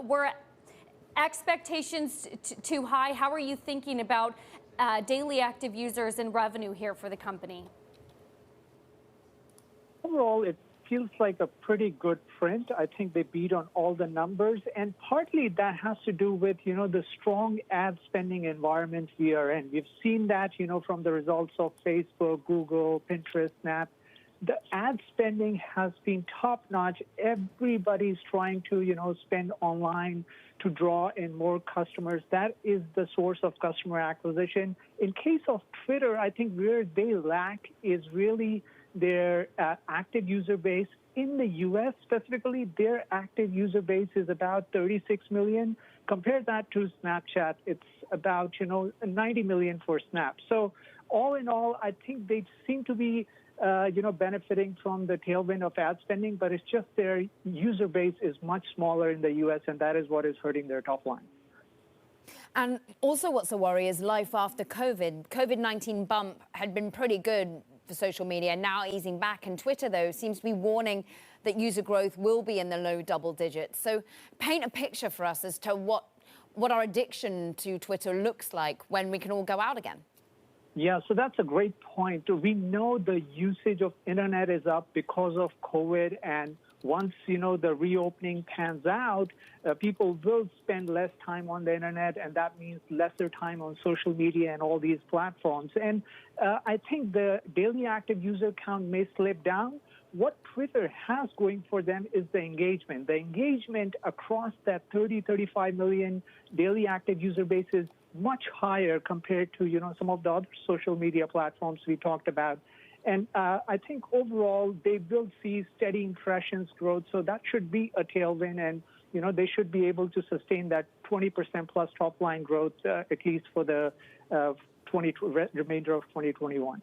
Were expectations too high? How are you thinking about daily active users and revenue here for the company? Overall, it feels like a pretty good print. I think they beat on all the numbers, and partly that has to do with, the strong ad spending environment we are in. We've seen that, from the results of Facebook, Google, Pinterest, Snap. The ad spending has been top-notch. Everybody's trying to, spend online to draw in more customers. That is the source of customer acquisition. In case of Twitter, I think where they lack is really their active user base. In the U.S. specifically, their active user base is about 36 million. Compare that to Snapchat, it's about 90 million for Snap. So all in all, I think they seem to be benefiting from the tailwind of ad spending, but it's just their user base is much smaller in the U.S., and that is what is hurting their top line. And also what's a worry is life after COVID. COVID-19 bump had been pretty good for social media, now easing back. And Twitter, though, seems to be warning that user growth will be in the low double digits. So paint a picture for us as to what our addiction to Twitter looks like when we can all go out again. Yeah, so that's a great point. We know the usage of internet is up because of COVID, and once, the reopening pans out, people will spend less time on the internet, and that means lesser time on social media and all these platforms. And I think the daily active user count may slip down. What Twitter has going for them is the engagement. The engagement across that 35 million daily active user base is much higher compared to, some of the other social media platforms we talked about. And I think overall they will see steady impressions growth, so that should be a tailwind, and they should be able to sustain that 20% plus top line growth at least for the remainder of 2021.